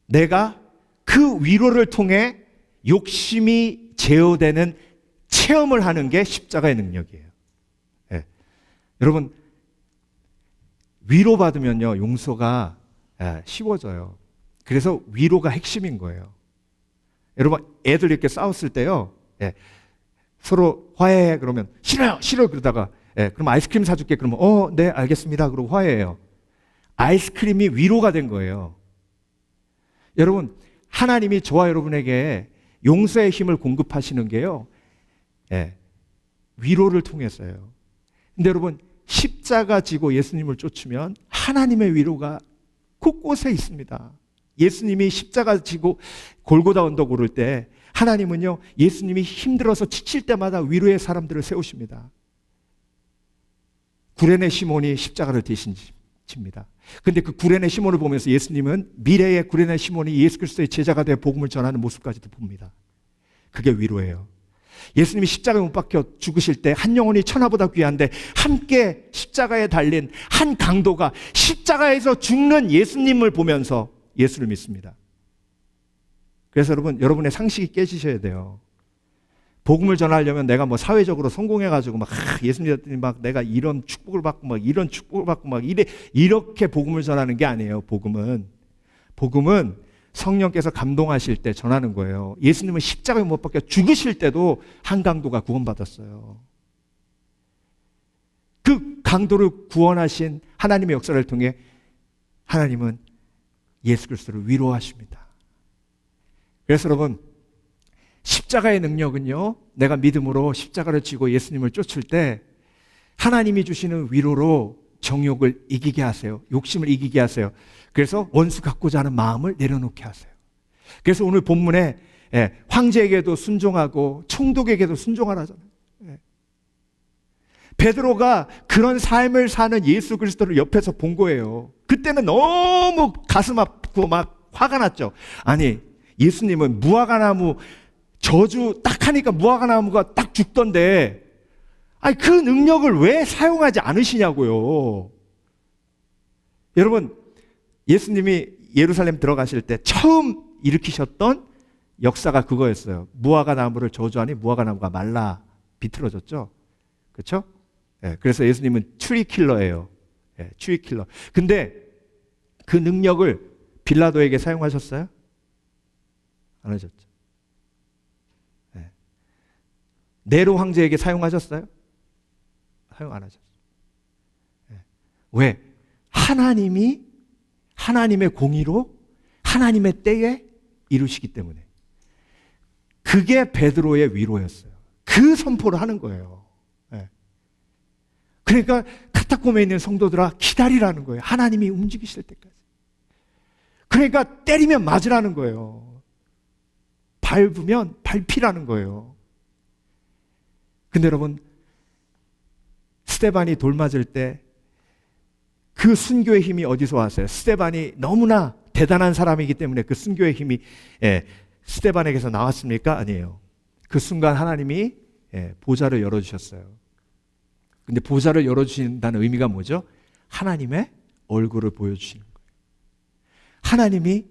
Speaker 3: 내가 그 위로를 통해 욕심이 제어되는 체험을 하는 게 십자가의 능력이에요. 네. 여러분, 위로받으면요, 용서가 쉬워져요. 그래서 위로가 핵심인 거예요. 여러분, 애들 이렇게 싸웠을 때요, 예, 서로 화해해 그러면 싫어요, 싫어 그러다가 예, 그럼 아이스크림 사줄게 그러면 네 알겠습니다 그러고 화해해요. 아이스크림이 위로가 된 거예요. 여러분, 하나님이 저와 여러분에게 용서의 힘을 공급하시는 게요, 예, 위로를 통해서요. 근데 여러분, 십자가 지고 예수님을 쫓으면 하나님의 위로가 곳곳에 있습니다. 예수님이 십자가 지고 골고다 언덕 오를 때 하나님은요, 예수님이 힘들어서 지칠 때마다 위로의 사람들을 세우십니다. 구레네 시몬이 십자가를 대신 집니다. 근데 그 구레네 시몬을 보면서 예수님은 미래의 구레네 시몬이 예수 그리스도의 제자가 되어 복음을 전하는 모습까지도 봅니다. 그게 위로예요. 예수님이 십자가에 못 박혀 죽으실 때 한 영혼이 천하보다 귀한데, 함께 십자가에 달린 한 강도가 십자가에서 죽는 예수님을 보면서 예수를 믿습니다. 그래서 여러분의 상식이 깨지셔야 돼요. 복음을 전하려면 내가 뭐 사회적으로 성공해가지고 막 예수님 믿었더니 막 내가 이런 축복을 받고 막 이런 축복을 받고 막 이렇게 복음을 전하는 게 아니에요. 복음은 성령께서 감동하실 때 전하는 거예요. 예수님은 십자가에 못 박혀 죽으실 때도 한 강도가 구원받았어요. 그 강도를 구원하신 하나님의 역사를 통해 하나님은 예수 그리스도를 위로하십니다. 그래서 여러분, 십자가의 능력은요, 내가 믿음으로 십자가를 지고 예수님을 쫓을 때 하나님이 주시는 위로로 정욕을 이기게 하세요. 욕심을 이기게 하세요. 그래서 원수 갖고자 하는 마음을 내려놓게 하세요. 그래서 오늘 본문에 황제에게도 순종하고 총독에게도 순종하라잖아요. 베드로가 그런 삶을 사는 예수 그리스도를 옆에서 본 거예요. 그때는 너무 가슴 아프고 막 화가 났죠. 아니, 예수님은 무화과나무 저주 딱 하니까 무화과나무가 딱 죽던데, 아니 그 능력을 왜 사용하지 않으시냐고요. 여러분, 예수님이 예루살렘 들어가실 때 처음 일으키셨던 역사가 그거였어요. 무화과나무를 저주하니 무화과나무가 말라 비틀어졌죠. 그렇죠? 그래서 예수님은 트리킬러예요. 트리킬러. 근데 그 능력을 빌라도에게 사용하셨어요? 안 하셨죠. 네로 황제에게 사용하셨어요? 사용 안 하셨어요. 왜? 하나님의 공의로 하나님의 때에 이루시기 때문에. 그게 베드로의 위로였어요. 그 선포를 하는 거예요. 그러니까 카타콤에 있는 성도들아, 기다리라는 거예요. 하나님이 움직이실 때까지. 그러니까 때리면 맞으라는 거예요. 밟으면 밟히라는 거예요. 근데 여러분, 스데반이 돌 맞을 때 그 순교의 힘이 어디서 왔어요? 스데반이 너무나 대단한 사람이기 때문에 그 순교의 힘이 스데반에게서 나왔습니까? 아니에요. 그 순간 하나님이 보좌를 열어주셨어요. 근데 보좌를 열어주신다는 의미가 뭐죠? 하나님의 얼굴을 보여주시는 거예요. 하나님이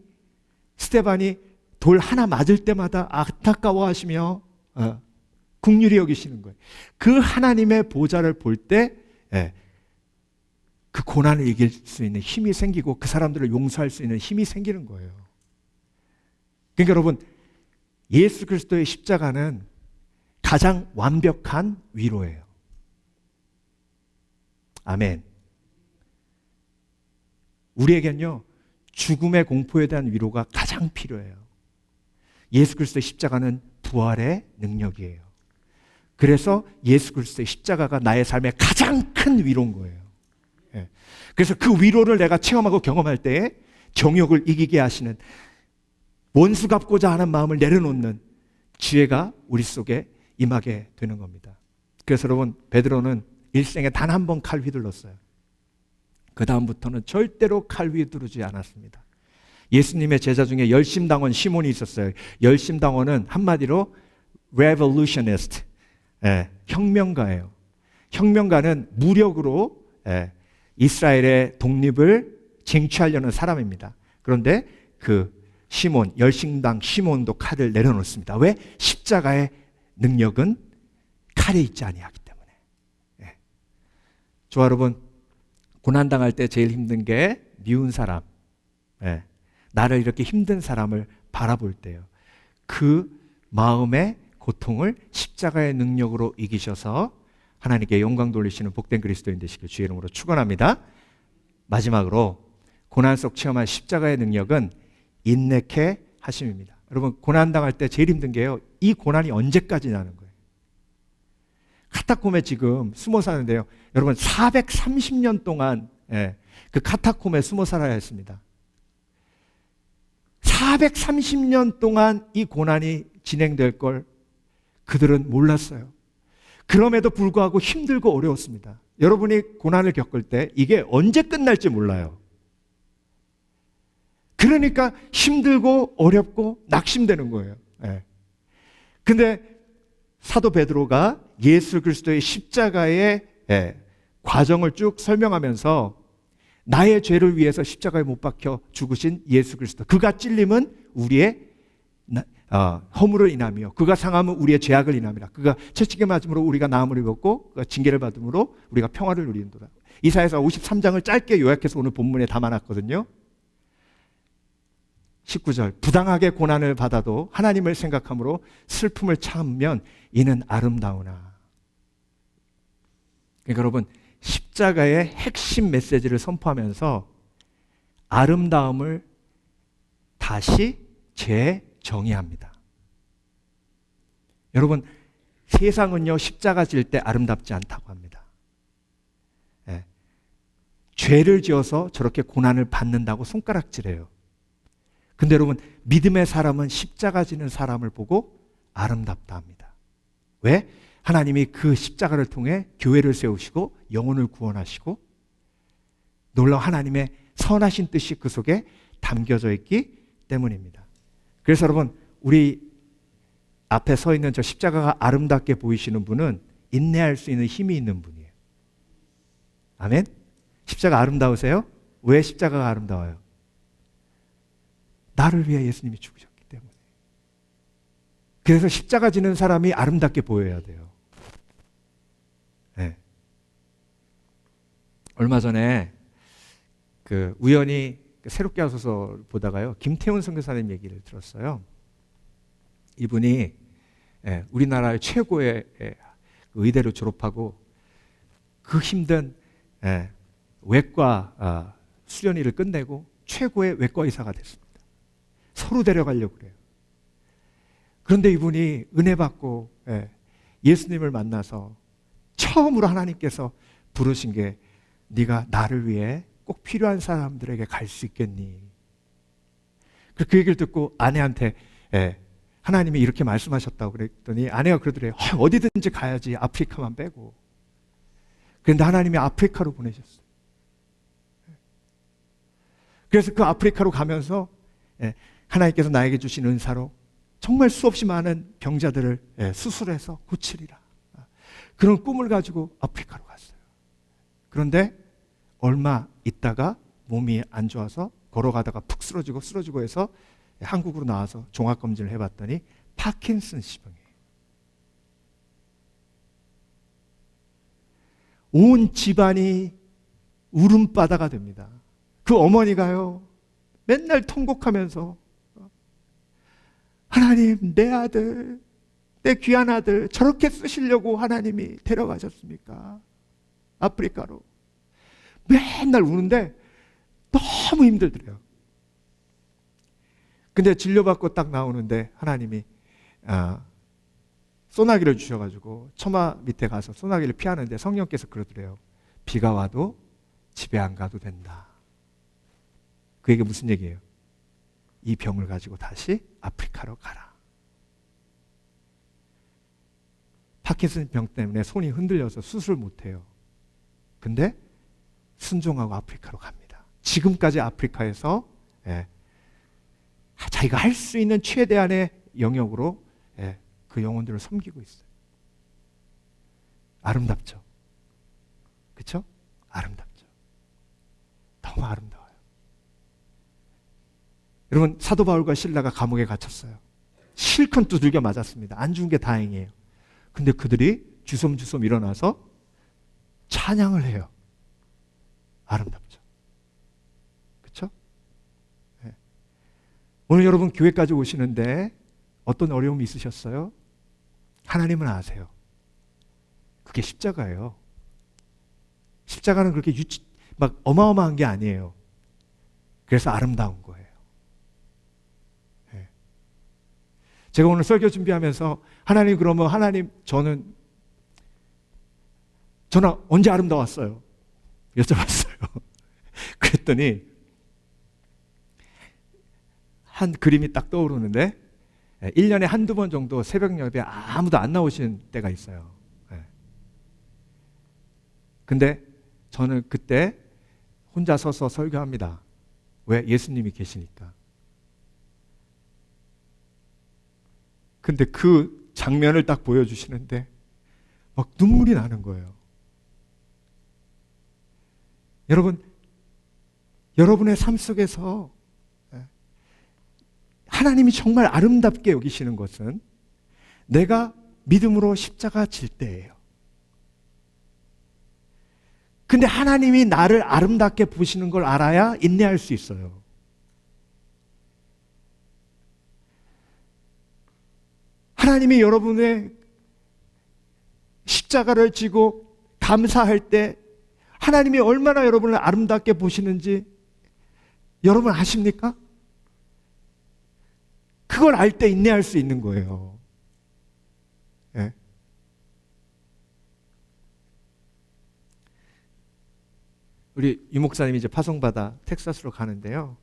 Speaker 3: 스데반이 돌 하나 맞을 때마다 안타까워하시며 긍휼히 여기시는 거예요. 그 하나님의 보좌를 볼 때 그 고난을 이길 수 있는 힘이 생기고 그 사람들을 용서할 수 있는 힘이 생기는 거예요. 그러니까 여러분, 예수 그리스도의 십자가는 가장 완벽한 위로예요. 아멘. 우리에겐요, 죽음의 공포에 대한 위로가 가장 필요해요. 예수 그리스도의 십자가는 부활의 능력이에요. 그래서 예수 그리스도의 십자가가 나의 삶의 가장 큰 위로인 거예요. 그래서 그 위로를 내가 체험하고 경험할 때에 정욕을 이기게 하시는, 원수 갚고자 하는 마음을 내려놓는 지혜가 우리 속에 임하게 되는 겁니다. 그래서 여러분, 베드로는 일생에 단 한 번 칼 휘둘렀어요. 그 다음부터는 절대로 칼 휘두르지 않았습니다. 예수님의 제자 중에 열심당원 시몬이 있었어요. 열심당원은 한마디로 revolutionist, 혁명가예요. 혁명가는 무력으로 이스라엘의 독립을 쟁취하려는 사람입니다. 그런데 그 시몬, 열심당 시몬도 칼을 내려놓습니다. 왜? 십자가의 능력은 칼에 있지 아니하기 때문에. 저와 여러분, 고난당할 때 제일 힘든 게 미운 사람, 나를 이렇게 힘든 사람을 바라볼 때요. 그 마음의 고통을 십자가의 능력으로 이기셔서 하나님께 영광 돌리시는 복된 그리스도인 되시길 주의 이름으로 축원합니다. 마지막으로 고난 속 체험한 십자가의 능력은 인내케 하심입니다. 여러분, 고난당할 때 제일 힘든 게요, 이 고난이 언제까지냐는 거예요. 카타콤에 지금 숨어 사는데요, 여러분 430년 동안 그 카타콤에 숨어 살아야 했습니다. 430년 동안 이 고난이 진행될 걸 그들은 몰랐어요. 그럼에도 불구하고 힘들고 어려웠습니다. 여러분이 고난을 겪을 때 이게 언제 끝날지 몰라요. 그러니까 힘들고 어렵고 낙심되는 거예요. 근데 사도 베드로가 예수 그리스도의 십자가의 과정을 쭉 설명하면서 나의 죄를 위해서 십자가에 못 박혀 죽으신 예수 그리스도, 그가 찔림은 우리의 허물을 인하며 그가 상함은 우리의 죄악을 인함이라. 그가 채찍에 맞음으로 우리가 나음을 입었고 그가 징계를 받음으로 우리가 평화를 누리는도다. 이사야서 53장을 짧게 요약해서 오늘 본문에 담아놨거든요. 19절, 부당하게 고난을 받아도 하나님을 생각함으로 슬픔을 참으면 이는 아름다우나. 그러니까 여러분, 십자가의 핵심 메시지를 선포하면서 아름다움을 다시 재정의합니다. 여러분, 세상은요, 십자가 질 때 아름답지 않다고 합니다. 예. 죄를 지어서 저렇게 고난을 받는다고 손가락질해요. 근데 여러분, 믿음의 사람은 십자가 지는 사람을 보고 아름답다 합니다. 왜? 하나님이 그 십자가를 통해 교회를 세우시고 영혼을 구원하시고 놀라운 하나님의 선하신 뜻이 그 속에 담겨져 있기 때문입니다. 그래서 여러분, 우리 앞에 서 있는 저 십자가가 아름답게 보이시는 분은 인내할 수 있는 힘이 있는 분이에요. 아멘? 십자가 아름다우세요? 왜 십자가가 아름다워요? 나를 위해 예수님이 죽으셨기 때문에. 그래서 십자가 지는 사람이 아름답게 보여야 돼요. 네. 얼마 전에 우연히 새롭게 하소서 보다가요, 김태훈 선교사님 얘기를 들었어요. 이분이 우리나라의 최고의 의대를 졸업하고 그 힘든 외과 수련의를 끝내고 최고의 외과 의사가 됐습니다. 서로 데려가려고 그래요. 그런데 이분이 은혜 받고 예수님을 만나서 처음으로 하나님께서 부르신 게 네가 나를 위해 꼭 필요한 사람들에게 갈 수 있겠니? 그 얘기를 듣고 아내한테 하나님이 이렇게 말씀하셨다고 그랬더니 아내가 그러더래요. 어디든지 가야지, 아프리카만 빼고. 그런데 하나님이 아프리카로 보내셨어요. 그래서 그 아프리카로 가면서 하나님께서 나에게 주신 은사로 정말 수없이 많은 병자들을 수술해서 고치리라. 그런 꿈을 가지고 아프리카로 갔어요. 그런데 얼마 있다가 몸이 안 좋아서 걸어가다가 푹 쓰러지고 해서 한국으로 나와서 종합검진을 해봤더니 파킨슨병이에요. 온 집안이 울음바다가 됩니다. 그 어머니가요, 맨날 통곡하면서 하나님, 내 아들, 내 귀한 아들 저렇게 쓰시려고 하나님이 데려가셨습니까? 아프리카로. 맨날 우는데 너무 힘들더래요. 근데 진료받고 딱 나오는데 하나님이 소나기를 주셔가지고 처마 밑에 가서 소나기를 피하는데 성령께서 그러더래요. 비가 와도 집에 안 가도 된다. 그 얘기가 무슨 얘기예요? 이 병을 가지고 다시 아프리카로 가라. 파킨슨 병 때문에 손이 흔들려서 수술을 못해요. 근데 순종하고 아프리카로 갑니다. 지금까지 아프리카에서 자기가 할 수 있는 최대한의 영역으로 그 영혼들을 섬기고 있어요. 아름답죠? 그렇죠? 아름답죠. 너무 아름다워요. 여러분, 사도 바울과 실라가 감옥에 갇혔어요. 실컷 두들겨 맞았습니다. 안 죽은 게 다행이에요. 근데 그들이 주섬주섬 일어나서 찬양을 해요. 아름답죠. 그렇죠? 네. 오늘 여러분 교회까지 오시는데 어떤 어려움이 있으셨어요? 하나님은 아세요. 그게 십자가예요. 십자가는 그렇게 막 어마어마한 게 아니에요. 그래서 아름다운 거예요. 네. 제가 오늘 설교 준비하면서 하나님, 그러면 하나님, 저는 언제 아름다웠어요? 여쭤봤어요. 그랬더니 한 그림이 딱 떠오르는데 1년에 한두 번 정도 새벽 예배 아무도 안 나오시는 때가 있어요. 근데 저는 그때 혼자 서서 설교합니다. 왜? 예수님이 계시니까. 근데 그 장면을 딱 보여주시는데 막 눈물이 나는 거예요. 여러분, 여러분의 삶 속에서 하나님이 정말 아름답게 여기시는 것은 내가 믿음으로 십자가 질 때예요. 근데 하나님이 나를 아름답게 보시는 걸 알아야 인내할 수 있어요. 하나님이 여러분의 십자가를 지고 감사할 때 하나님이 얼마나 여러분을 아름답게 보시는지 여러분 아십니까? 그걸 알 때 인내할 수 있는 거예요. 예. 우리 유 목사님이 이제 파송받아 텍사스로 가는데요.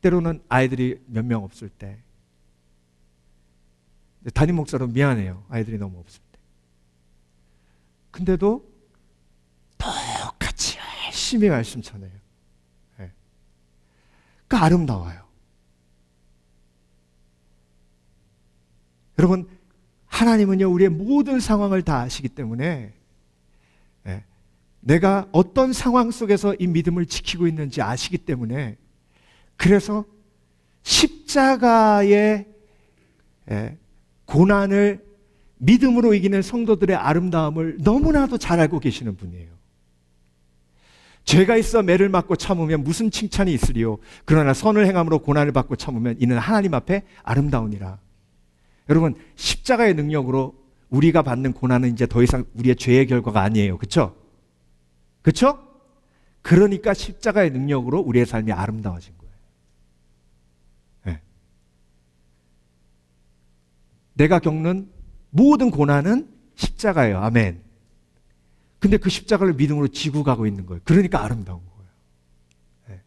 Speaker 3: 때로는 아이들이 몇 명 없을 때 담임 목사로 미안해요. 아이들이 너무 없을 때. 근데도 똑같이 열심히 말씀 전해요. 네. 그 아름다워요. 여러분, 하나님은요 우리의 모든 상황을 다 아시기 때문에 내가 어떤 상황 속에서 이 믿음을 지키고 있는지 아시기 때문에, 그래서 십자가의 고난을 믿음으로 이기는 성도들의 아름다움을 너무나도 잘 알고 계시는 분이에요. 죄가 있어 매를 맞고 참으면 무슨 칭찬이 있으리요. 그러나 선을 행함으로 고난을 받고 참으면 이는 하나님 앞에 아름다우니라. 여러분, 십자가의 능력으로 우리가 받는 고난은 이제 더 이상 우리의 죄의 결과가 아니에요. 그렇죠? 그렇죠? 그러니까 십자가의 능력으로 우리의 삶이 아름다워진 거예요. 네. 내가 겪는 모든 고난은 십자가예요. 아멘. 근데 그 십자가를 믿음으로 지고 가고 있는 거예요. 그러니까 아름다운 거예요. 네.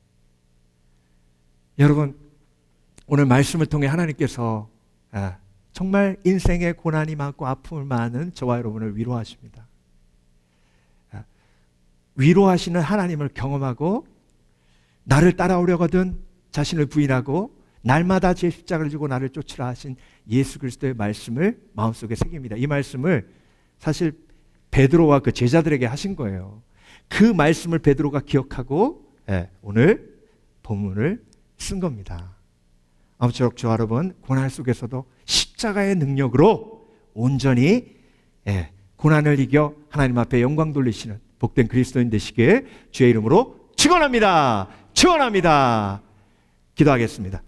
Speaker 3: 여러분, 오늘 말씀을 통해 하나님께서 정말 인생에 고난이 많고 아픔을 많은 저와 여러분을 위로하십니다. 위로하시는 하나님을 경험하고 나를 따라오려거든 자신을 부인하고 날마다 제 십자가를 지고 나를 쫓으라 하신 예수 그리스도의 말씀을 마음속에 새깁니다. 이 말씀을 사실 베드로와 그 제자들에게 하신 거예요. 그 말씀을 베드로가 기억하고 오늘 본문을 쓴 겁니다. 아무쪼록 저와 여러분, 고난 속에서도 십자가의 능력으로 온전히 고난을 이겨 하나님 앞에 영광 돌리시는 복된 그리스도인 되시길 주의 이름으로 축원합니다. 축원합니다. 기도하겠습니다.